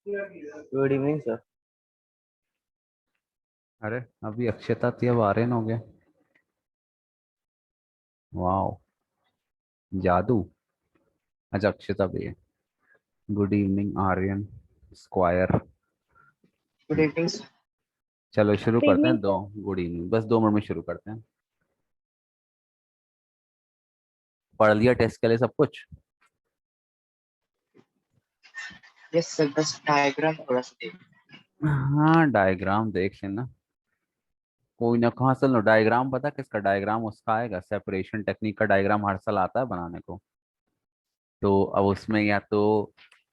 Good evening sir. अरे अभी अक्षता अब आर्यन हो गया। वाह, जादू। अच्छा, अक्षता भी है। Good evening Aryan square. Good evening sir. चलो शुरू गुड करते हैं। इवनिंग दो सर। गुड इवनिंग, बस 2 मिनट में शुरू करते हैं। पढ़ लिया टेस्ट के लिए सब कुछ? यस सर, बस डायग्राम थोड़ा सा देख। हाँ, डायग्राम देख लेना। कोई ना, कहाँ से लो डायग्राम? पता किसका डायग्राम? उसका आएगा, सेपरेशन टेक्निक का डायग्राम हर साल आता है बनाने को। तो अब उसमें या तो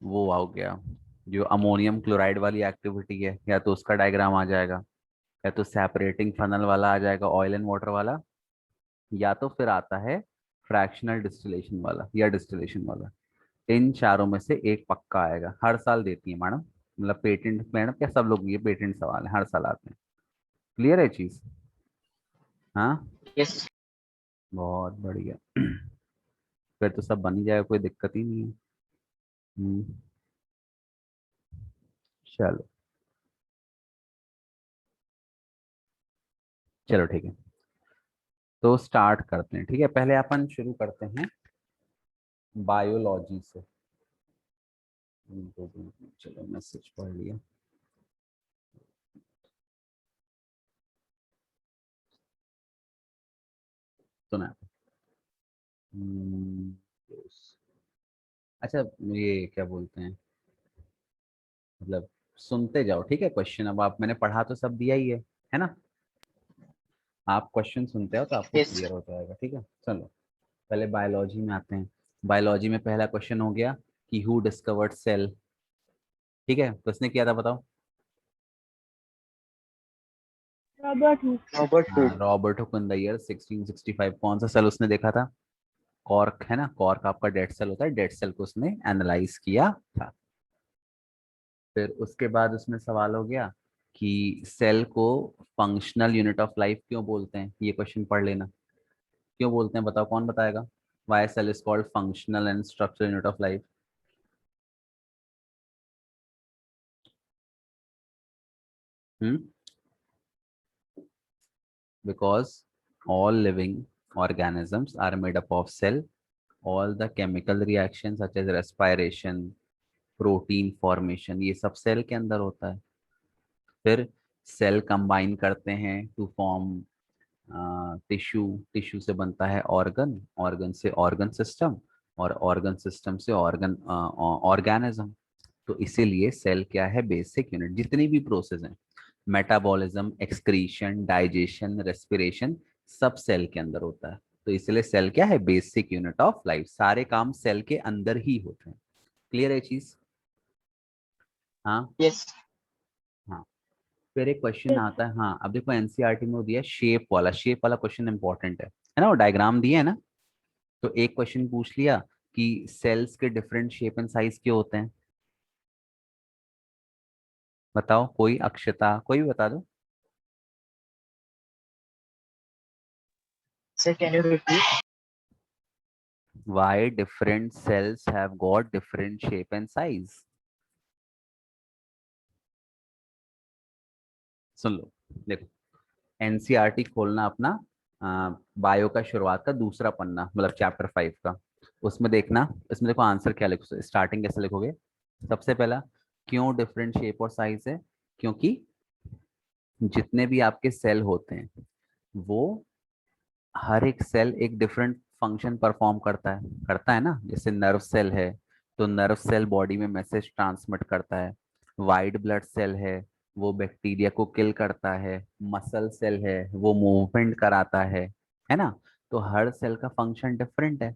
वो हो गया, जो अमोनियम क्लोराइड वाली एक्टिविटी है, या तो उसका डायग्राम आ जाएगा, या तो सेपरेटिंग फनल वाला आ जाएगा, ऑयल एंड वाटर वाला, या तो फिर आता है फ्रैक्शनल डिस्टिलेशन वाला या डिस्टिलेशन वाला। इन चारों में से एक पक्का आएगा। हर साल देती है मैडम, मतलब पेटेंट मैडम क्या, सब लोग, ये पेटेंट सवाल है, हर साल आते हैं। क्लियर है चीज? हाँ, यस। बहुत बढ़िया। फिर तो सब बन ही जाएगा, कोई दिक्कत ही नहीं है। हम्म, चलो चलो ठीक है, तो स्टार्ट करते हैं। ठीक है, पहले अपन शुरू करते हैं बायोलॉजी से। चलो, मैसेज पढ़ लिया। सुना? हम्म, अच्छा, ये क्या बोलते हैं, मतलब सुनते जाओ। ठीक है, क्वेश्चन अब आप, मैंने पढ़ा तो सब दिया ही है ना? आप क्वेश्चन सुनते हो तो आपको यस क्लियर हो जाएगा। ठीक है, चलो पहले बायोलॉजी में आते हैं। बायोलॉजी में पहला क्वेश्चन हो गया कि हु डिस्कवर्ड सेल। ठीक है, किसने किया था बताओ? Robert Hooke. रॉबर्ट हाँ, hook. Robert Hooke in the year 1665। कौन सा सेल उसने देखा था? कॉर्क, है ना? कॉर्क आपका डेड सेल होता है, डेड सेल को उसने एनालाइज किया था। फिर उसके बाद उसमें सवाल हो गया कि सेल को फंक्शनल यूनिट ऑफ लाइफ क्यों बोलते हैं। ये क्वेश्चन पढ़ लेना। क्यों बोलते हैं बताओ, कौन बताएगा? Why cell is called functional and structural unit of life? Hmm, because all living organisms are made up of cell. All the chemical reactions such as respiration, protein formation, ये सब सेल के अंदर होता है। फिर सेल कंबाइन करते हैं to form tissue, tissue से बनता है ऑर्गन, ऑर्गन से ऑर्गन सिस्टम, और ऑर्गन सिस्टम से ऑर्गन ऑर्गेनिज्म। तो इसीलिए सेल क्या है? Basic unit. जितनी भी प्रोसेस हैं, मेटाबॉलिज्म, एक्सक्रीशन, डाइजेशन, रेस्पिरेशन, सब सेल के अंदर होता है। तो इसलिए सेल क्या है? Basic unit of life. सारे काम सेल के अंदर ही होते हैं। क्लियर है चीज? हाँ यस। हाँ। फिर एक क्वेश्चन आता है, हाँ अब देखो एनसीईआरटी में वो दिया शेप वाला। शेप वाला क्वेश्चन इंपॉर्टेंट है ना? वो डायग्राम दिया है ना? तो एक क्वेश्चन पूछ लिया कि सेल्स के डिफरेंट शेप एंड साइज क्यों होते हैं। बताओ, कोई, अक्षता, कोई भी बता दो। Sir can you repeat? Why different cells have got different shape and size? सुन लो, देखो, एनसीईआरटी खोलना अपना, बायो का शुरुआत का दूसरा पन्ना, मतलब चैप्टर 5 का। उसमें देखना, इसमें देखो आंसर क्या लिखो, स्टार्टिंग कैसे लिखोगे। सबसे पहला, क्यों डिफरेंट शेप और साइज है? क्योंकि जितने भी आपके सेल होते हैं, वो हर एक सेल एक डिफरेंट फंक्शन परफॉर्म करता है ना। जैसे नर्व सेल है, तो नर्व सेल बॉडी में मैसेज ट्रांसमिट करता है। वाइट ब्लड सेल है, वो बैक्टीरिया को किल करता है। मसल सेल है, वो मूवमेंट कराता है ना? तो हर सेल का फंक्शन डिफरेंट है।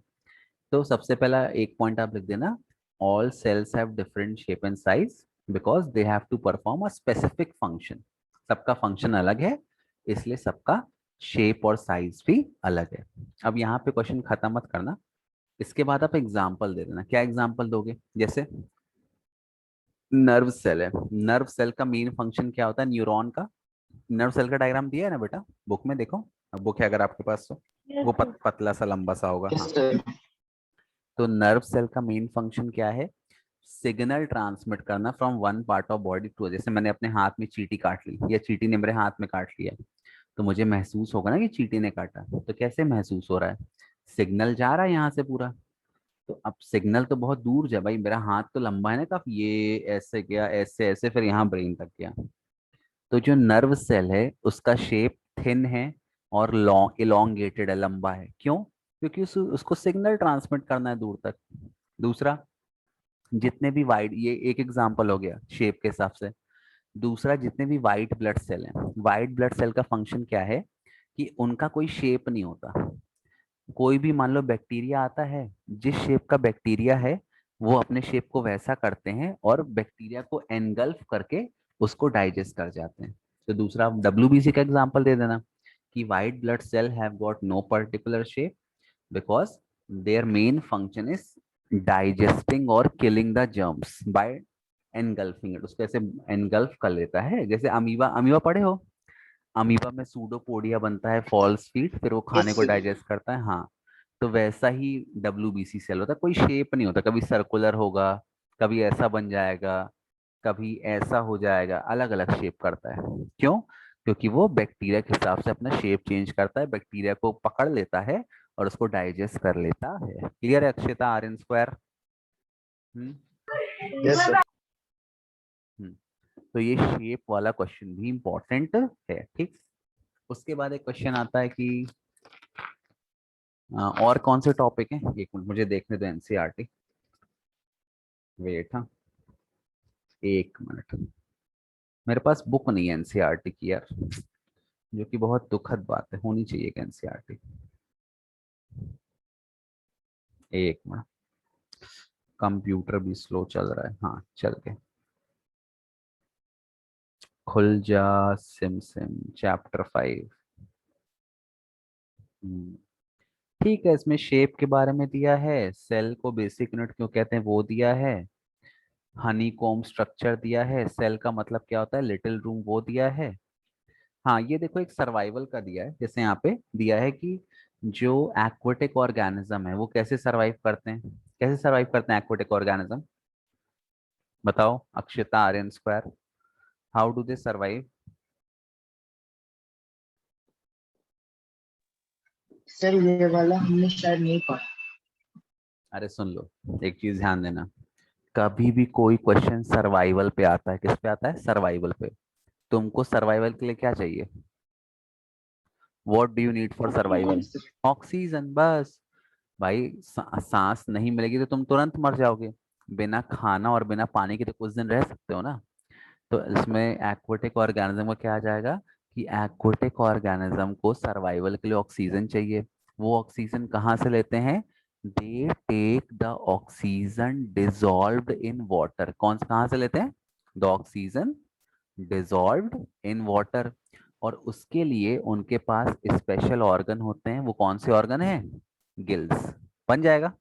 तो सबसे पहला एक पॉइंट आप लिख देना, all cells have different shape and size because they have to perform a specific function. सबका फंक्शन अलग है, इसलिए सबका शेप और साइज भी अलग है। अब यहाँ पे क्वेश्चन खत्म मत करना, इसके बाद आप एग्जाम्पल दे देना। क्या एग्जाम्पल दोगे? जैसे नर्व सेल है, नर्व सेल का मेन फंक्शन क्या होता है? न्यूरॉन का। नर्व सेल का डायग्राम दिया है ना बेटा, बुक में देखो। बुक है अगर आपके पास तो, यस वो सर। पतला सा लंबा सा होगा, यस हाँ। सर। तो नर्व सेल का मेन फंक्शन क्या है? सिग्नल ट्रांसमिट करना from one part of body to, जैसे मैंने अपने हाथ में चींटी काट ली या चींटी ने मेरे हाथ में काट लिया, तो मुझे महसूस होगा ना कि चींटी ने काटा, तो कैसे महसूस हो रहा है, सिग्नल जा रहा है यहाँ से पूरा। तो अब सिग्नल तो बहुत दूर जा भाई, मेरा हाथ तो लंबा है ना काफी, ये ऐसे गया, ऐसे ऐसे, फिर यहाँ ब्रेन तक गया। तो जो नर्व सेल है उसका शेप थिन है और लॉन्ग इलोंगेटेड है, लंबा है। क्यों? क्योंकि उसको सिग्नल ट्रांसमिट करना है दूर तक। दूसरा, जितने भी वाइड, ये एक एग्जांपल हो गया शेप के हिसाब से। दूसरा, जितने भी वाइट ब्लड सेल हैं, वाइट ब्लड सेल का फंक्शन क्या है कि उनका कोई शेप नहीं होता। कोई भी मान लो बैक्टीरिया आता है, जिस शेप का बैक्टीरिया है वो अपने शेप को वैसा करते हैं और बैक्टीरिया को एनगल्फ करके उसको डाइजेस्ट कर जाते हैं। तो दूसरा डब्ल्यूबीसी का एग्जांपल दे देना कि white blood cell have got no particular shape because their main function is digesting और killing the germs by engulfing it. उसको ऐसे एनगल्फ कर लेता है, जैसे अमीबा, अमीबा पढ़े हो, अमीबा में सूडोपोडिया बनता है, फॉल्स फीट, फिर वो खाने यस को सर। डाइजेस्ट करता है। हाँ, तो वैसा ही डब्ल्यूबीसी सेल होता है, कोई शेप नहीं होता, कभी सर्कुलर होगा, कभी ऐसा बन जाएगा, कभी ऐसा हो जाएगा, अलग अलग शेप करता है। क्यों? क्योंकि वो बैक्टीरिया के हिसाब से अपना शेप चेंज करता है, बैक्टीरिया को पकड़ लेता है और उसको डाइजेस्ट कर लेता है। क्लियर है Akshita, R N square? Yes sir. तो ये शेप वाला क्वेश्चन भी इंपॉर्टेंट है, ठीक। उसके बाद एक क्वेश्चन आता है कि और कौन से टॉपिक हैं, एक मिनट मुझे देखने दो एनसीईआरटी, वेट, हाँ एक मिनट, मेरे पास बुक नहीं है एनसीईआरटी की यार, जो कि बहुत दुखद बात है, होनी चाहिए एनसीईआरटी। एक मिनट, कंप्यूटर भी स्लो चल रहा है, हाँ चल के खुल जा, सिम सिम चैप्टर 5। ठीक है, इसमें शेप के बारे में दिया है, सेल को बेसिक यूनिट क्यों कहते हैं वो दिया है, हनी कॉम्ब स्ट्रक्चर दिया है, सेल का मतलब क्या होता है, लिटिल रूम, वो दिया है। हाँ ये देखो एक सर्वाइवल का दिया है, जैसे यहाँ पे दिया है कि जो एक्वेटिक ऑर्गेनिज्म है वो कैसे सरवाइव करते हैं, कैसे सरवाइव करते हैं एक्वेटिक ऑर्गेनिज्म, बताओ Akshita, R N square, how do they survive? Sir ये वाला हमने शायद नहीं पढ़ा। अरे सुन लो, एक चीज ध्यान देना, कभी भी कोई क्वेश्चन सर्वाइवल पे आता है, किस पे आता है, सर्वाइवल पे। तुमको सर्वाइवल के लिए क्या चाहिए, what do you need for survival? Oxygen, बस। भाई सांस नहीं मिलेगी तो तुम तुरंत मर जाओगे, बिना खाना और बिना पानी के तो कुछ दिन रह सकते हो ना। तो इसमें एक्वेटिक ऑर्गेनिज्म को क्या आ जाएगा कि एक्वेटिक ऑर्गेनिज्म को सर्वाइवल के लिए ऑक्सीजन चाहिए। वो ऑक्सीजन कहाँ से लेते हैं, they take the oxygen dissolved in water. कौन से, कहाँ से लेते हैं, the oxygen dissolved in water. और उसके लिए उनके पास स्पेशल ऑर्गन होते हैं, वो कौन से ऑर्गन है, गिल्स। बन जाएगा।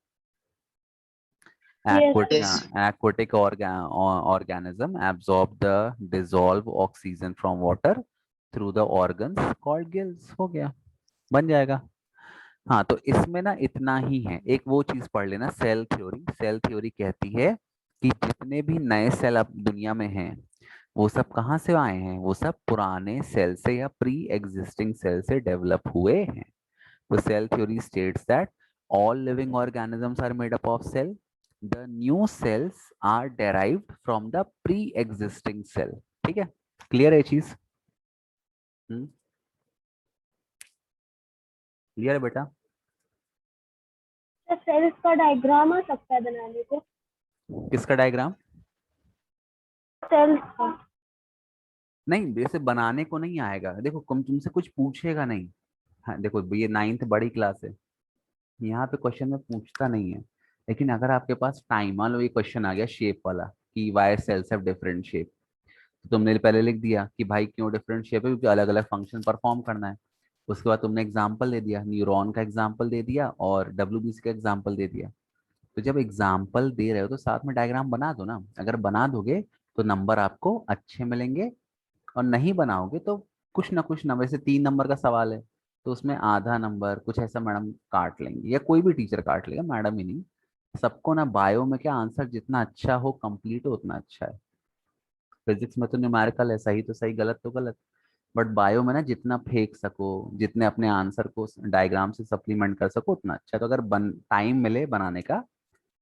Yes yes. aquatic organism absorb the dissolved oxygen from water through the organs called gills। हो गया, बन जाएगा। हाँ तो इसमें ना इतना ही है, एक वो चीज पढ़ लेना, सेल थ्योरी। सेल थ्योरी कहती है कि जितने भी नए सेल अब दुनिया में हैं वो सब कहाँ से आए हैं, वो सब पुराने सेल से या प्री एग्जिस्टिंग सेल से डेवलप हुए हैं। तो cell theory states that all living organisms are made up of cell, the new cells are derived from the pre-existing cell। ठीक है, क्लियर है ये चीज? क्लियर है बेटा? सर सेल्स का डायग्राम आ सकता है बनाने को, किसका डायग्राम? सेल्स का। नहीं, जैसे बनाने को नहीं आएगा, देखो तुमसे कुछ पूछेगा नहीं। हाँ देखो ये 9th बड़ी क्लास है, यहाँ पे क्वेश्चन में पूछता नहीं है। लेकिन अगर आपके पास टाइम, मान लो ये क्वेश्चन आ गया शेप वाला कि why cells have different shape, तो तुमने पहले लिख दिया कि भाई क्यों डिफरेंट शेप है, क्योंकि अलग अलग फंक्शन परफॉर्म करना है। उसके बाद तुमने एग्जाम्पल दे दिया, न्यूरॉन का एग्जाम्पल दे दिया और डब्ल्यूबीसी का एग्जाम्पल दे दिया। तो जब एग्जाम्पल दे रहे हो तो साथ में डायग्राम बना दो ना, अगर बना दोगे तो नंबर आपको अच्छे मिलेंगे, और नहीं बनाओगे तो कुछ ना कुछ ना, वैसे 3 नंबर का सवाल है तो उसमें आधा नंबर कुछ ऐसा मैडम काट लेंगे, या कोई भी टीचर काट लेगा, मैडम ही नहीं। सबको ना बायो में क्या आंसर जितना अच्छा हो, कंप्लीट हो, उतना अच्छा है। फिजिक्स में तो न्यूमेरिकल है, सही तो सही, गलत तो गलत। बट बायो में ना जितना फेंक सको, जितने अपने आंसर को डायग्राम से सप्लीमेंट कर सको, उतना अच्छा। तो अगर टाइम मिले बनाने का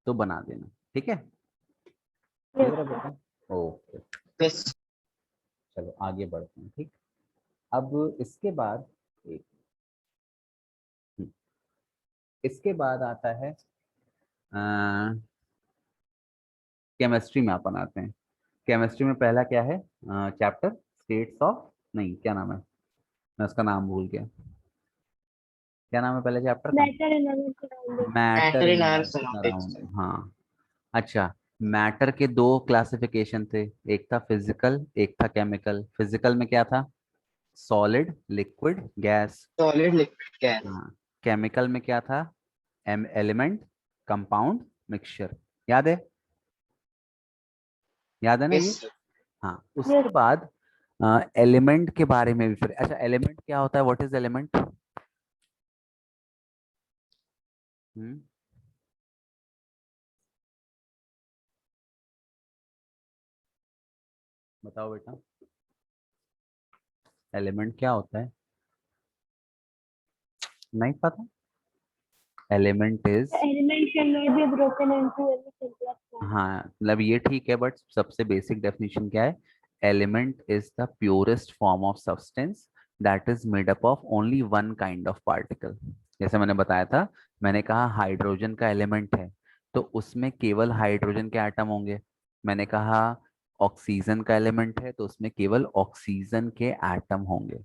तो बना देना, ठीक है। यस क्लियर है सर। बेटा? ओके, यस चलो आगे बढ़ते हैं। ठीक, अब इसके बाद एक, इसके बाद आता है केमिस्ट्री में अपन आते हैं। केमिस्ट्री में पहला क्या है चैप्टर? स्टेट्स ऑफ, नहीं क्या नाम है, मैं उसका नाम भूल गया। क्या नाम है पहले चैप्टर का? Matter analysis surrounding. Matter matter in in our the surroundings. Surrounding, हाँ। अच्छा, मैटर के दो क्लासिफिकेशन थे, एक था फिजिकल, एक था केमिकल। फिजिकल में क्या था? Solid, liquid, gas. Solid, liquid, gas. हाँ, केमिकल में क्या था? Element, compound, mixture. याद है? याद है ना ये? यस हाँ, यस। उसके बाद एलिमेंट के बारे में भी फिर। अच्छा, एलिमेंट क्या होता है? What is element? हम्म, बताओ बेटा, एलिमेंट क्या होता है? नहीं पता? Element is, element can not be broken into any simplest form. हाँ मतलब ये ठीक है, बट सबसे बेसिक डेफिनेशन क्या है? Element is the purest form of substance that is made up of only one kind of particle. जैसे मैंने बताया था, मैंने कहा हाइड्रोजन का एलिमेंट है तो उसमें केवल हाइड्रोजन के एटम होंगे। मैंने कहा ऑक्सीजन का एलिमेंट है तो उसमें केवल ऑक्सीजन के एटम होंगे।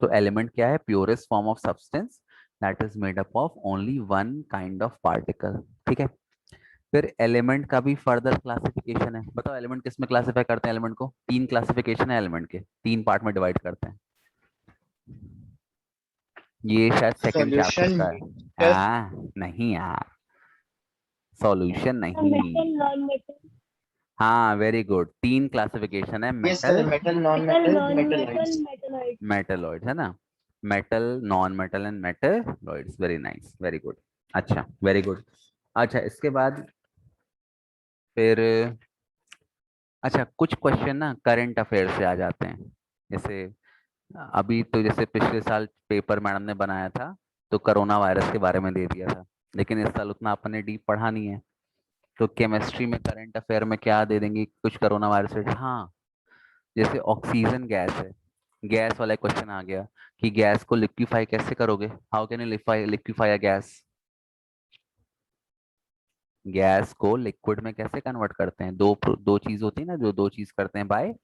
तो एलिमेंट क्या है? Purest form of substance that is made up of only one kind of particle, ठीक है। फिर एलिमेंट का भी फर्दर क्लासिफिकेशन है। बताओ एलिमेंट किस में क्लासिफाई करते हैं? एलिमेंट को तीन क्लासिफिकेशन है एलिमेंट के, तीन पार्ट में डिवाइड करते हैं। ये शायद सेकंड चैप्टर सॉल्यूशन, का है। मिक्सचर। नहीं यार, सॉल्यूशन नहीं। Metal non metal. हाँ वेरी गुड, तीन क्लासिफिकेशन है, yes sir, metal, metal, non metal metal, non metal metalloids. Metalloid. Metalloid है ना। Metal, non metal and metalloids, very nice, very good. अच्छा, वेरी गुड। अच्छा, इसके बाद फिर, अच्छा कुछ क्वेश्चन ना करंट अफेयर से आ जाते हैं। जैसे अभी तो जैसे पिछले साल पेपर मैडम ने बनाया था तो कोरोना वायरस के बारे में दे दिया था, लेकिन इस साल उतना अपन ने डीप पढ़ा नहीं है। तो केमिस्ट्री में करंट अफेयर में क्या दे देंगे? कुछ कोरोना वायरस से, हाँ। जैसे ऑक्सीजन गैस है, गैस वाला क्वेश्चन आ गया कि गैस को लिक्विफाई कैसे करोगे? How can you liquefy a gas? Gas को लिक्विड में कैसे कन्वर्ट करते हैं? दो चीज होती है ना, जो दो चीज करते हैं, by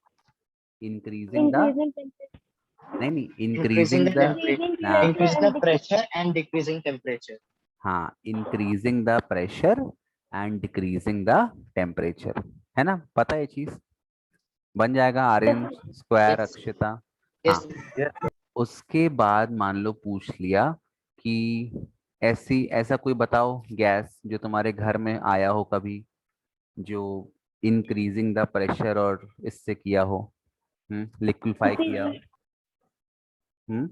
increasing the, increasing temperature. नहीं increasing increasing the the, increasing increase pressure the and pressure and decreasing temperature. हाँ, increasing the pressure and decreasing the temperature, है ना? पता है ये चीज? बन जाएगा आर्यन स्क्वायर, Yes, अक्षिता। हाँ, yes, उसके बाद मान लो पूछ लिया कि ऐसी, ऐसा कोई बताओ गैस जो तुम्हारे घर में आया हो कभी, जो इंक्रीजिंग द प्रेशर और इससे किया हो, लिक्विफाई किया हो। एलपीजी। हम्म,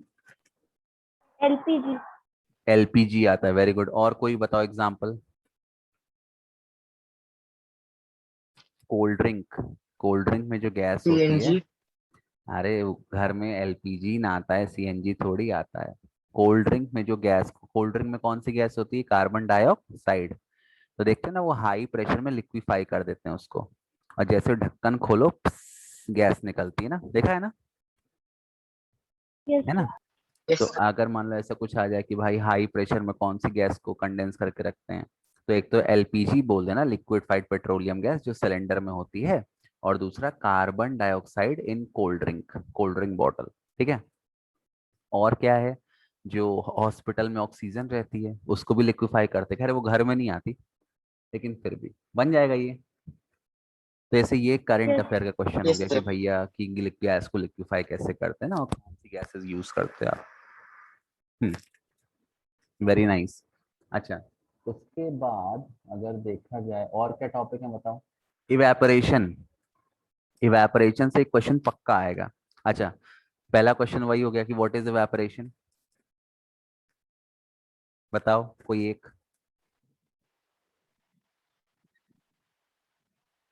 एलपीजी। एलपीजी आता है, वेरी गुड। और कोई बताओ example? Cold drink, cold drink में जो गैस होती है, CNG, अरे घर में एलपीजी ना आता है, सीएनजी थोड़ी आता है। कोल्ड ड्रिंक में जो गैस, कोल्ड ड्रिंक में कौन सी गैस होती है? Carbon dioxide. तो देखते हैं ना, वो हाई प्रेशर में लिक्विफाई कर देते हैं उसको, और जैसे ढक्कन खोलो गैस निकलती है ना, देखा है ना? यस है ना? सर। तो yes, अगर मान लो ऐसा कुछ आ जाए कि भाई हाई प्रेशर में कौन सी गैस को कंडेंस करके रखते हैं, तो एक तो एलपीजी बोल देना, लिक्विफाइड पेट्रोलियम गैस, जो सिलेंडर में होती है। और दूसरा carbon dioxide in cold drink, cold drink bottle, ठीक है। और क्या है? जो हॉस्पिटल में ऑक्सीजन रहती है उसको भी लिक्विफाई करते हैं, खैर वो घर में नहीं आती, लेकिन फिर भी बन जाएगा ये। तो ऐसे ये करंट यस। अफेयर का क्वेश्चन हो yes गया कि sir. भैया कि गैस को लिक्विफाई कैसे करते हैं ना, और कौन सी गैसेस यूज करते हैं आप। Very nice. अच्छा, उसके बाद अगर देखा जाए और क्या टॉपिक है बताओ? इवेपोरेशन, इवेपोरेशन से एक क्वेश्चन पक्का आएगा। अच्छा, पहला क्वेश्चन वही हो गया कि व्हाट इज इवेपोरेशन, बताओ कोई एक।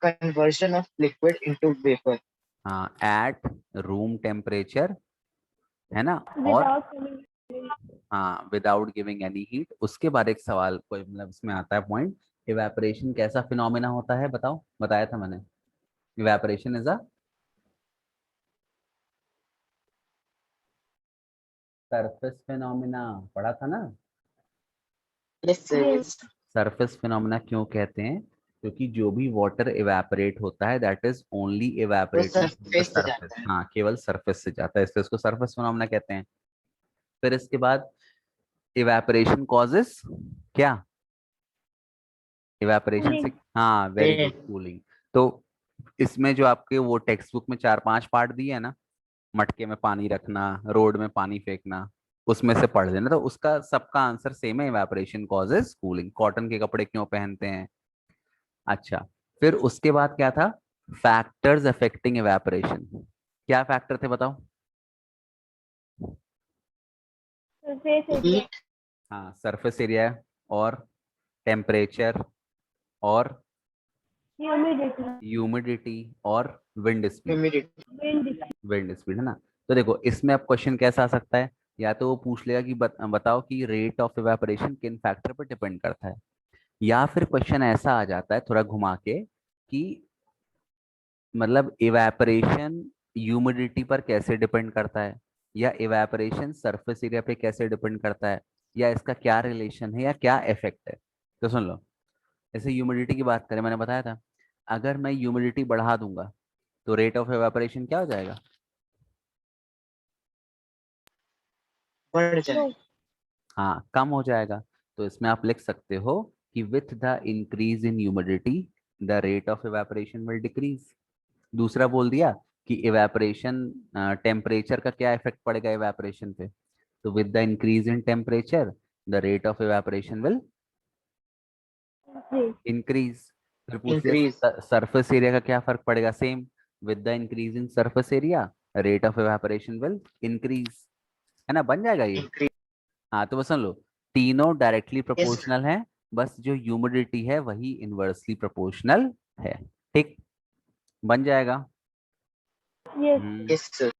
conversion of liquid into vapor. हाँ, एट रूम टेम्परेचर, है ना, और विदाउट हाँ विदाउट गिविंग एनी हीट। उसके बाद एक सवाल कोई मतलब इसमें आता है पॉइंट, इवेपोरेशन कैसा फिनोमेना होता है बताओ, बताया था मैंने। Evaporation is a surface phenomena, पढ़ा था ना। Yes, sir. Yes. Yes. Surface phenomena क्यों कहते हैं? क्योंकि जो भी वाटर इवेपोरेट होता है दैट इज ओनली वो इवेपोरेटिंग फ्रॉम द सरफेस से सरफेस। जाता है. हाँ, केवल सरफेस से जाता है, इसलिए इसको सरफेस फिनोमेना कहते हैं। फिर इसके बाद इवेपोरेशन कॉजेस क्या? इवेपोरेशन से, कूलिंग हाँ वेरी Rain. Good, cooling. तो इसमें जो आपके वो टेक्स्ट बुक में 4-5 पार्ट दिए है ना, मटके में पानी रखना, रोड में पानी फेंकना, उसमें से पढ़ लेना, तो उसका सबका आंसर सेम है, इवेपोरेशन कॉजेस कूलिंग। कॉटन के कपड़े क्यों पहनते हैं? अच्छा, फिर उसके बाद क्या था? Factors affecting evaporation. क्या फैक्टर थे बताओ? Surface area Heat. हाँ, सरफेस एरिया और टेम्परेचर और ह्यूमिडिटी ह्यूमिडिटी और wind speed. Humidity. Wind wind speed, है ना। तो देखो इसमें अब क्वेश्चन कैसा आ सकता है, या तो वो पूछ लेगा कि बताओ कि रेट ऑफ इवेपोरेशन किन फैक्टर पर डिपेंड करता है, या फिर क्वेश्चन ऐसा आ जाता है थोड़ा घुमा के कि मतलब इवेपोरेशन ह्यूमिडिटी पर कैसे डिपेंड करता है, या इवेपोरेशन सरफेस एरिया पे कैसे डिपेंड करता है, या इसका क्या रिलेशन है या क्या इफेक्ट है। तो सुन लो, जैसे ह्यूमिडिटी की बात करें, मैंने बताया था अगर मैं ह्यूमिडिटी बढ़ा दूंगा तो रेट ऑफ इवेपोरेशन क्या हो जाएगा? बढ़ लो जाए. हाँ, कम हो जाएगा। तो इसमें आप लिख सकते हो कि with the increase in humidity the rate of evaporation will decrease. दूसरा बोल दिया कि इवेपोरेशन टेम्परेचर का क्या इफेक्ट पड़ेगा इवेपोरेशन पे, तो with the increase in temperature the rate of evaporation will जी इंक्रीज। फिर पूछ Increase. लिया सरफेस एरिया का क्या फर्क पड़ेगा, same, with the increase in surface area rate of evaporation will increase, है ना, बन जाएगा ये। Increase. हाँ, तो बस सुन लो, तीनों डायरेक्टली Yes. प्रोपोर्शनल है, बस जो ह्यूमिडिटी है वही इनवर्सली प्रोपोर्शनल है। ठीक, बन जाएगा। यस हम्म, Yes, sir.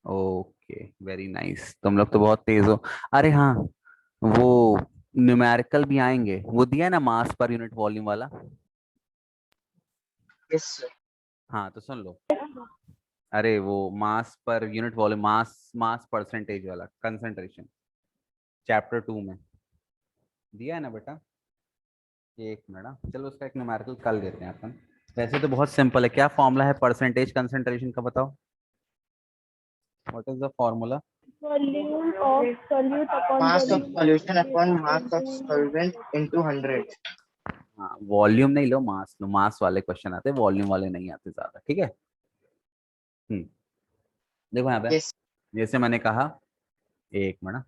Okay, very nice, तुम लोग तो बहुत तेज हो। अरे हाँ, वो न्यूमेरिकल भी आएंगे, वो दिया है ना मास पर यूनिट वॉल्यूम वाला। Yes, sir. हाँ, तो सुन लो, अरे वो मास पर यूनिट वॉल्यूम, मास मास परसेंटेज वाला, कंसंट्रेशन, चैप्टर 2 में दिया है ना बेटा। एक मिनट, हाँ, चलो उसका एक न्यूमेरिकल कर लेते हैं अपन। वैसे तो बहुत सिंपल है, क्या फॉर्मूला है परसेंटेज कंसंट्रेशन का बताओ? What is the formula? Volume of solute upon Mass of volume solution upon mass of solvent into 100. हाँ, वॉल्यूम नहीं लो, मास लो, मास वाले क्वेश्चन आते हैं, वॉल्यूम वाले नहीं आते ज्यादा, ठीक है। देखो यहाँ पे, Yes. जैसे मैंने कहा, एक मिनट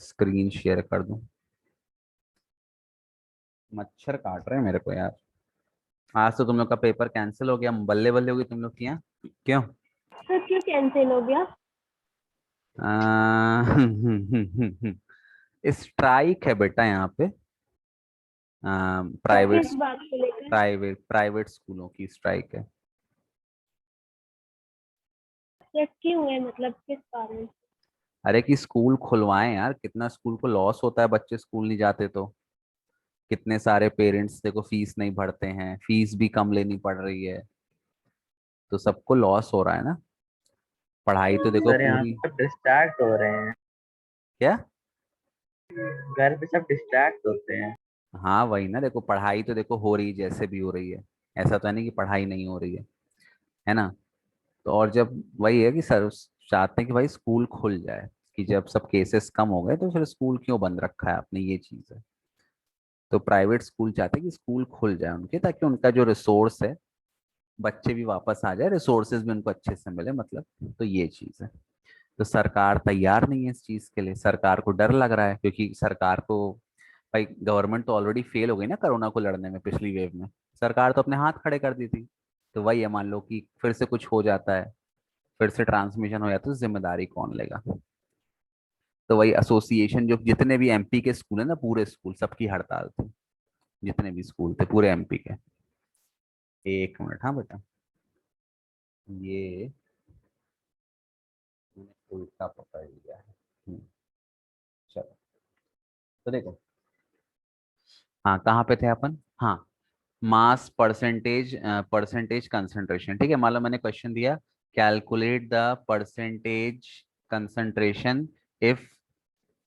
स्क्रीन शेयर कर दूं, मच्छर काट रहे हैं मेरे को यार। आज तो तुम लोग का पेपर कैंसिल हो गया, बल्ले बल्ले हो गई तुम लोग की, यहाँ क्यों? तो क्यों कैंसिल हो गया स्ट्राइक है बेटा यहाँ पे, तो प्राइवेट किस बात को लेकर प्राइवेट स्कूलों की स्ट्राइक है। या क्यों है मतलब किस कारण अरे कि स्कूल खुलवाएं यार, कितना स्कूल को लॉस होता है, बच्चे स्कूल नहीं जाते तो। कितने सारे पेरेंट्स देखो फीस नहीं भरते हैं, फीस भी कम लेनी पड़ रही है, तो सबको लॉस हो रहा है ना। पढ़ाई तो देखो सर यहाँ पूरी, सब डिस्ट्रैक्ट हो रहे हैं, क्या? घर पे सब डिस्ट्रैक्ट होते हैं। हाँ वही ना, देखो पढ़ाई तो देखो हो रही है, जैसे भी हो रही है, ऐसा तो है नहीं कि पढ़ाई नहीं हो रही है ना। तो और जब वही है कि सर चाहते हैं कि भाई स्कूल खुल जाए, कि जब सब केसेस कम हो गए तो फिर स्कूल क्यों बंद रखा है आपने, ये चीज है। तो प्राइवेट स्कूल चाहते हैं कि स्कूल खुल जाए उनके, ताकि उनका जो रिसोर्स है, बच्चे भी वापस आ जाए, रिसोर्सेज भी उनको अच्छे से मिले, मतलब, तो ये चीज है। तो सरकार तैयार नहीं है इस चीज के लिए, सरकार को डर लग रहा है, क्योंकि सरकार को भाई गवर्नमेंट तो ऑलरेडी फेल हो गई ना कोरोना को लड़ने में, पिछली वेव में सरकार तो अपने हाथ खड़े कर दी थी। तो वही है, मान लो कि फिर से कुछ हो जाता है, फिर से ट्रांसमिशन हो जाता है, तो जिम्मेदारी कौन लेगा? तो वही एसोसिएशन, जो जितने भी एमपी के स्कूल है ना, पूरे स्कूल सबकी हड़ताल थी, जितने भी स्कूल थे पूरे एमपी के। एक मिनट, हाँ बेटा, ये मैंने उल्टा पकड़ लिया है। चलो, तो देखो, हाँ कहाँ पे थे अपन, हाँ मास परसेंटेज, परसेंटेज कंसंट्रेशन, ठीक है। मान लो मैंने क्वेश्चन दिया, calculate the percentage concentration if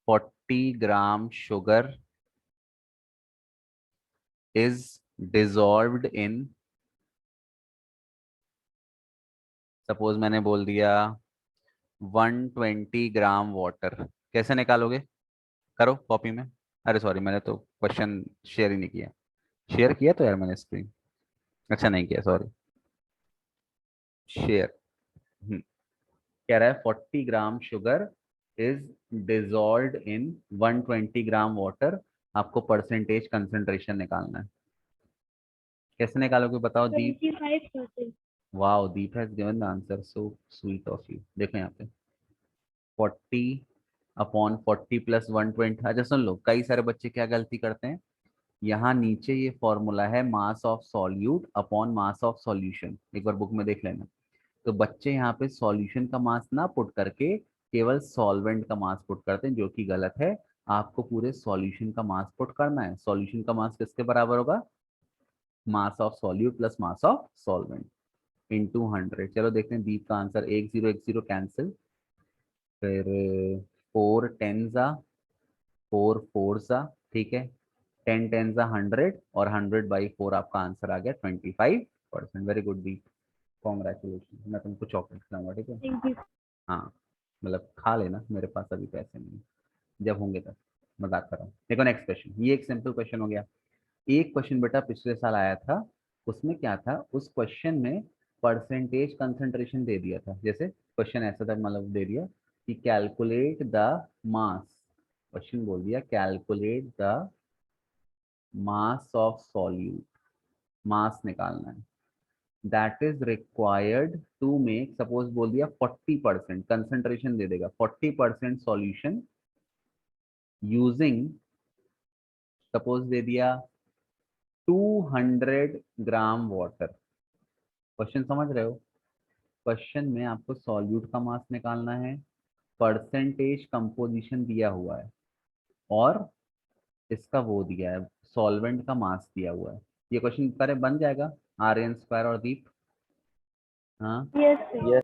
40 gram sugar is dissolved in, suppose मैंने बोल दिया 120 ग्राम वाटर, कैसे निकालोगे, करो कॉपी में। अरे सॉरी, मैंने तो क्वेश्चन शेयर ही नहीं किया, शेयर किया तो यार मैंने स्क्रीन, अच्छा नहीं किया, सॉरी, शेयर। कह रहा है 40 gram sugar is dissolved in 120 gram water, आपको परसेंटेज कंसंट्रेशन निकालना है। कैसे निकालोगे बताओ दीप। 25%. Wow, Deep has given the answer, so sweet of you. देखो यहाँ पे 40/40 + 120, अच्छा सुन लो, कई सारे बच्चे क्या गलती करते हैं, यहाँ नीचे ये फॉर्मूला है मास of solute upon mass of solution, एक बार बुक में देख लेना। तो बच्चे यहाँ पे सॉल्यूशन का मास ना पुट करके केवल सॉल्वेंट का मास पुट करते हैं, जो कि गलत है। आपको पूरे सॉल्यूशन का मास पुट करना है। सॉल्यूशन का मास किसके बराबर होगा, मास of solute plus mass of solvent into 100। चलो देखते हैं दीप का आंसर, 1 0 कैंसिल, फिर 4 10 4 4, ठीक है, 10 10 100, और 100/4 आपका आंसर आ गया 25%। वेरी गुड दीप, कॉन्ग्रेचुलेशन, मैं तुमको चॉकलेट खिलाऊंगा, ठीक है। Thank you. हाँ, मतलब खा लेना, मेरे पास अभी पैसे नहीं है, जब होंगे तब, मजाक कर रहा हूँ। देखो नेक्स्ट क्वेश्चन, ये एक सिंपल क्वेश्चन हो गया। एक क्वेश्चन बेटा पिछले साल आया था, उसमें क्या था, उस क्वेश्चन में परसेंटेज कंसंट्रेशन दे दिया था। जैसे क्वेश्चन ऐसा था, मतलब दे दिया कि कैलकुलेट द मास, क्वेश्चन बोल दिया calculate the mass of solute, mass निकालना है, that is required to make, suppose बोल दिया 40% कंसंट्रेशन दे देगा, 40% सॉल्यूशन यूजिंग, सपोज दे दिया 200 ग्राम वाटर। क्वेश्चन समझ रहे हो, क्वेश्चन में आपको सॉल्यूट का मास निकालना है, परसेंटेज कंपोजिशन दिया हुआ है, और इसका वो दिया है, सॉल्वेंट का मास दिया हुआ है। ये क्वेश्चन करे बन जाएगा, आर्यन स्क्वायर और दीप, हाँ। Yes, sir. Yes.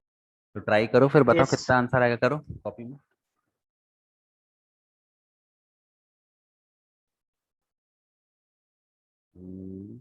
तो ट्राई करो, फिर बताओ यस कितना आंसर आएगा, करो कॉपी में। हम्म,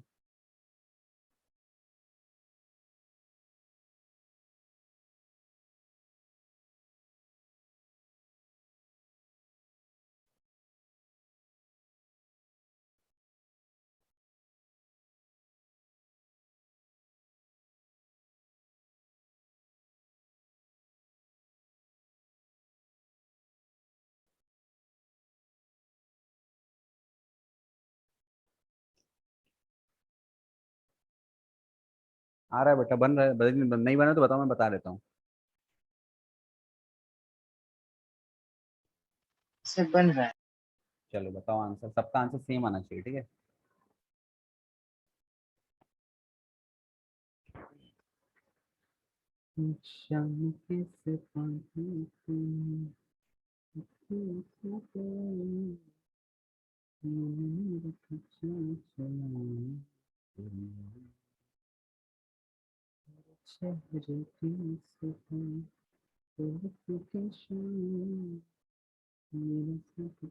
आ रहा है बेटा, बन रहा है, नहीं बना तो बताओ, मैं बता देता हूँ। से बन रहा है। चलो बताओ आंसर, सबका आंसर सेम आना चाहिए, ठीक है। शाम के सिपाही तुम, चेहरे की सिपाही, के शाम, मेरे साथ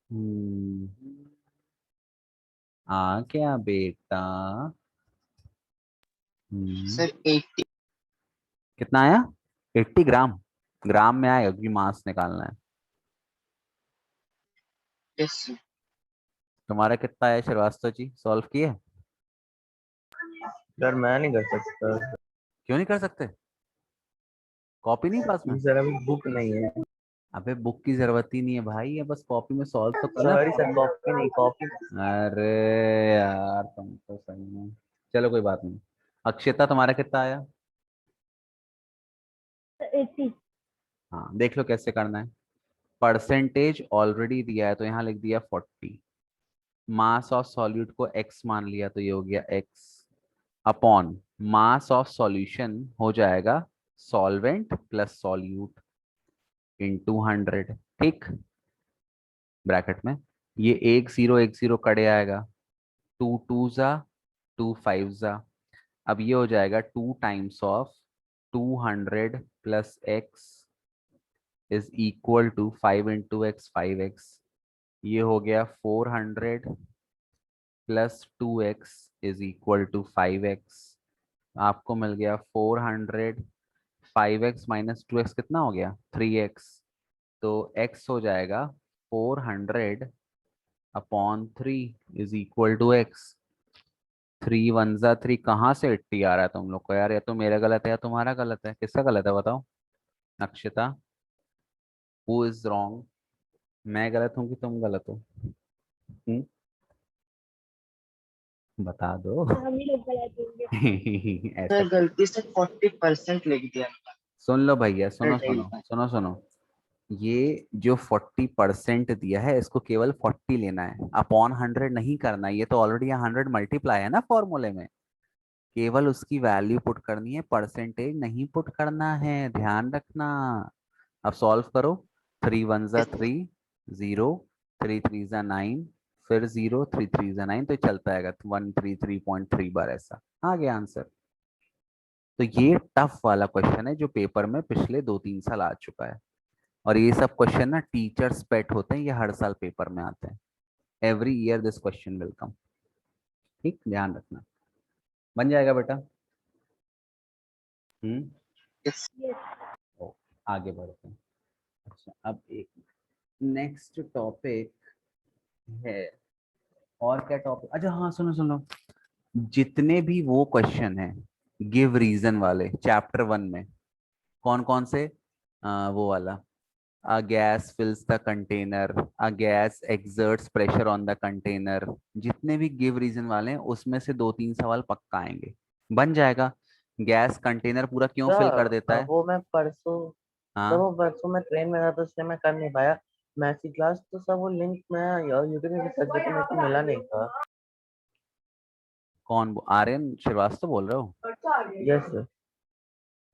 हम्म, क्या बेटा? सर 80। कितना आया? 80 ग्राम। ग्राम में आएगा क्योंकि मास निकालना है। Yes sir. तुम्हारा कितना आया श्रीवास्तव जी, सॉल्व किए? सर मैं नहीं कर सकता क्यों नहीं कर सकते? कॉपी नहीं पास में? सर, अभी बुक नहीं है। अबे बुक की जरूरत ही नहीं है भाई, ये बस कॉपी में सॉल्व तो करना सॉरी सर, है। कॉपी नहीं, कॉपी। अरे यार तुम तो सही में। चलो कोई बात नहीं। अक्षिता तुम्हारा कितना आया? 80। हाँ देख लो कैसे करना है। परसेंटेज ऑलरेडी दिया है तो यहाँ लिख दिया 40। मास ऑफ सॉल्यूट को x मान लिया तो ये हो गया x upon mass of solution हो जाएगा सॉल्वेंट प्लस सॉल्यूट इंटू 100। ठीक, ब्रैकेट में ये एक जीरो कड़े आएगा। टू टू जा, टू फाइव जा। अब ये हो जाएगा 2 times of 200 plus x is equal to 5 into x 5x। ये हो गया 400 plus 2x is equal to 5x। आपको मिल गया 400। 5x माइनस 2x कितना हो गया? 3x। तो x हो जाएगा 400 upon 3 is equal to x। 3 1 जा 3, कहाँ से 80 आ रहा है तुम लोग को यार? या तो मेरा गलत है या तुम्हारा गलत है, किसका गलत है बताओ? Akshita, who is wrong? मैं गलत हूँ कि तुम गलत हो? हम्म? बता दो। हम ही लोग गलत होंगे। ऐसा सर गलती से 40% लिख दिया। सुन लो भैया, सुनो रिजल्ट नहीं सुनो था। सुनो सुनो। ये जो 40% दिया है इसको केवल 40 लेना है, अपॉन 100 नहीं करना है। ये तो ऑलरेडी यहाँ 100 मल्टीप्लाई है ना फॉर्मूले में। केवल उसकी वैल्यू पुट करनी है, परसेंटेज नहीं पुट करना है, ध्यान रखना। अब सॉल्व करो। 3 1 जा 3, 0। 3 3 जा 9, फिर 0। 3 3 जा 9, तो चलता है 133.3 बार ऐसा आ गया आंसर। तो ये टफ वाला क्वेश्चन है जो पेपर में पिछले 2 3 साल आ चुका है। और ये सब क्वेश्चन ना टीचर्स पेट होते हैं, ये हर साल पेपर में आते हैं। Every year this question will come. ठीक, ध्यान रखना। बन जाएगा बेटा। यस। यस। ओ, आगे बढ़ते हैं। अच्छा अब एक नेक्स्ट टॉपिक है। और क्या टॉपिक? अच्छा हाँ सुनो सुनो। जितने भी वो क्वेश्चन है गिव रीजन वाले चैप्टर 1 में, कौन कौन से? वो वाला, a gas fills the container, a gas exerts pressure on the container। जितने भी गिव रीजन वाले हैं उसमें से 2 3 सवाल पक्का आएंगे। बन जाएगा। गैस कंटेनर पूरा क्यों फिल कर देता है? वो मैं परसों, तो हाँ वो परसों मैं ट्रेन में था तो इसलिए मैं कर नहीं पाया मैथ्स की क्लास। तो सब वो लिंक मैं यूट्यूब में सर्च करके मेरे को मिला नहीं था। कौन? आर्यन श्रीवास्तव बोल रहे हो? Yes sir.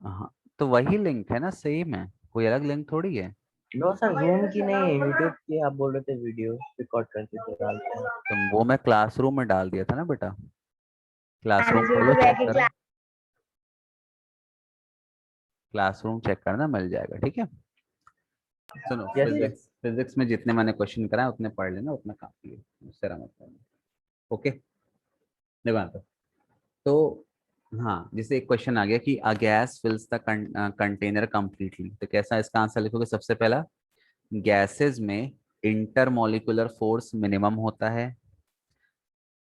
हाँ तो वही लिंक है ना, सेम है, कोई अलग लिंक थोड़ी है। नो सर, जूम की नहीं, यूट्यूब की आप बोल रहे थे, वीडियो रिकॉर्ड करके जो डालते हैं। तो वो मैं क्लासरूम में डाल दिया था ना बेटा। हाँ क्लासरूम जी, खोलो, तो चेक बैठ के करो। क्लासरूम चेक करना, मिल जाएगा। ठीक है। सुनो, यस सर। फिजिक्स फिजिक्स में जितने मैंने क्वेश्चन कराए उतने पढ़ लेना, उतना काफी है, उससे मत करना। ओके, देखो यहाँ पे। तो हाँ, जैसे एक क्वेश्चन आ गया कि a gas फिल्स the container completely, तो कैसा इसका आंसर लिखोगे? सबसे पहला, गैसेस में इंटरमोलिकुलर फोर्स मिनिमम होता है,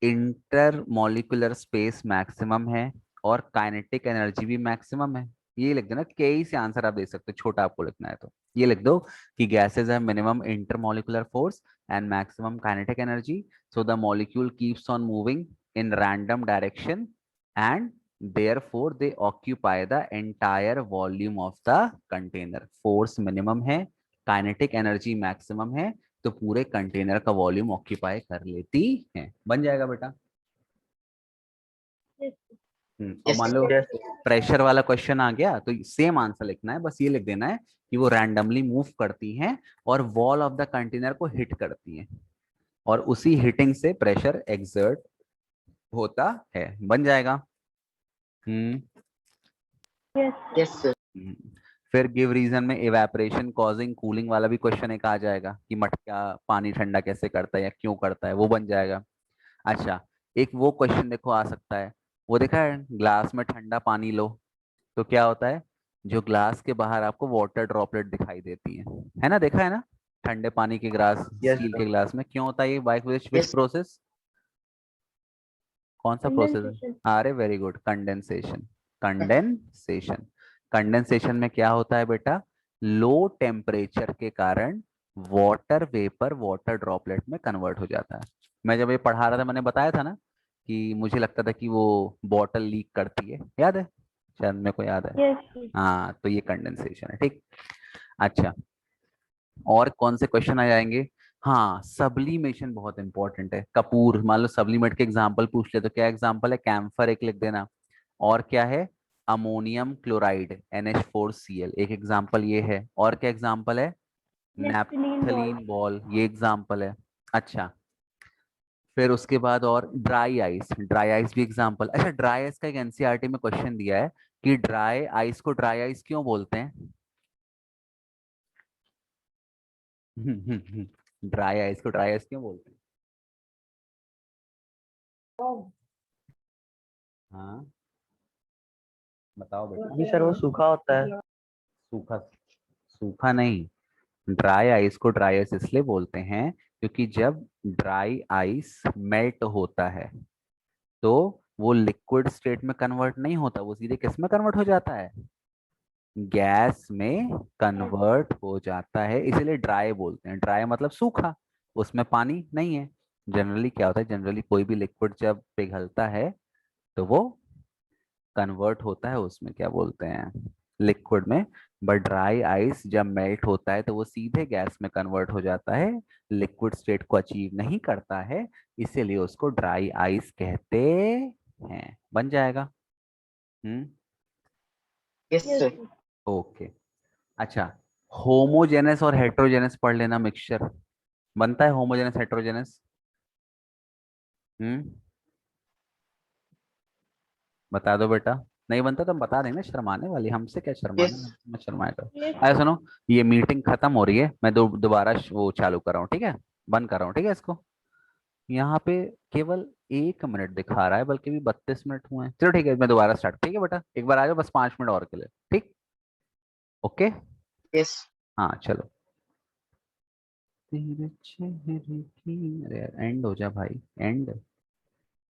इंटरमोलिकुलर स्पेस मैक्सिमम है, और काइनेटिक एनर्जी भी मैक्सिमम है। ये लिख देना, कई से आंसर आप दे सकते हो, छोटा आपको लिखना है तो ये लिख दो कि गैसेस है minimum intermolecular force and maximum kinetic energy, so the molecule keeps on moving in random direction and therefore they occupy the entire volume of the container। Force minimum है, काइनेटिक एनर्जी मैक्सिमम है, तो पूरे container का volume occupy कर लेती है। बन जाएगा बेटा। और यस मान लो यस प्रेशर वाला क्वेश्चन आ गया तो सेम आंसर लिखना है, बस ये लिख देना है कि वो रैंडमली मूव करती हैं और वॉल ऑफ द कंटेनर को हिट करती हैं, और उसी हिटिंग से प्रेशर एक्सर्ट होता है। बन जाएगा। Hmm yes. Yes sir. Hmm. फिर गिव रीजन में इवेपोरेशन कॉजिंग कूलिंग वाला भी क्वेश्चन एक आ जाएगा कि मटका पानी ठंडा कैसे करता है या क्यों करता है, वो बन जाएगा। अच्छा, एक वो क्वेश्चन देखो आ सकता है, वो देखा है ग्लास में ठंडा पानी लो तो क्या होता है, जो ग्लास के बाहर आपको वाटर ड्रॉपलेट दिखाई देती है ना, देखा है ना, ठंडे पानी के ग्लास, यस स्टील के सर। ग्लास में क्यों होता है ये, बाय विच Yes, प्रोसेस, कौन सा प्रोसेस है? कंडेंसेशन। अरे very good, condensation. Condensation, condensation में क्या होता है बेटा, लो टेम्परेचर के कारण वाटर वेपर वाटर ड्रॉपलेट में कन्वर्ट हो जाता है। मैं जब ये पढ़ा रहा था मैंने बताया था ना कि मुझे लगता था कि वो बॉटल लीक करती है, याद है, शायद मेरे को याद है। यस। हाँ, तो ये कंडेंसेशन है, ठीक। अच्छा, और कौन से क्वेश्चन आ जाएंगे? हाँ, सब्लीमेशन बहुत इंपॉर्टेंट है। कपूर, मान लो सब्लीमेट के एग्जांपल पूछ ले तो क्या एग्जांपल है, कैम्फर एक लिख देना, और क्या है, अमोनियम क्लोराइड NH4Cl एक एग्जांपल ये है, और क्या एग्जांपल है, नेफ्थलीन बॉल। नैप्थलीन बॉल ये एग्जांपल है। अच्छा, फिर उसके बाद और ड्राई आइस, ड्राई आइस भी एग्जांपल। अच्छा, ड्राई आइस का एक एनसीईआरटी में क्वेश्चन दिया है कि ड्राई आइस को ड्राई आइस क्यों बोलते हैं? ड्राई आइस को ड्राई आइस क्यों बोलते हैं? हाँ, बताओ बेटा। जी सर, वो सूखा होता है। सूखा, सूखा नहीं, ड्राई आइस को ड्राई आइस इसलिए बोलते हैं क्योंकि जब ड्राई आइस मेल्ट होता है तो वो लिक्विड स्टेट में कन्वर्ट नहीं होता, वो सीधे किस में कन्वर्ट हो जाता है, गैस में कन्वर्ट हो जाता है, इसीलिए ड्राई बोलते हैं। ड्राई मतलब सूखा, उसमें पानी नहीं है। जनरली क्या होता है, जनरली कोई भी लिक्विड जब पिघलता है तो वो कन्वर्ट होता है उसमें, क्या बोलते हैं, लिक्विड में। बट ड्राई आइस जब मेल्ट होता है तो वो सीधे गैस में कन्वर्ट हो जाता है, लिक्विड स्टेट को अचीव नहीं करता है, इसीलिए उसको ड्राई आइस कहते हैं। बन जाएगा। हम्म, yes, yes sir. Sir. Okay. अच्छा, होमोजेनस और हेट्रोजेनस पढ़ लेना, मिक्सचर बनता है होमोजेनस हेट्रोजेनस। हम्म, बता दो बेटा। नहीं बनता तो हम बता देंगे, शर्माने वाली हमसे क्या शर्माना, Yes, मत शर्माया करो। यस अरे सर। सुनो, ये मीटिंग खत्म हो रही है, मैं दोबारा वो चालू कर रहा हूँ, ठीक है, बंद कर रहा हूँ, ठीक है इसको। यहाँ पे केवल 1 मिनट दिखा रहा है, बल्कि भी 32 मिनट हुए हैं। चलो ठीक है, मैं दोबारा स्टार्ट, ठीक है बेटा, एक बार आ जाओ बस 5 मिनट और के लिए, ठीक, ओके। yes. हाँ चलो। तेरे चेहरे की, अरे एंड हो जा भाई, एंड।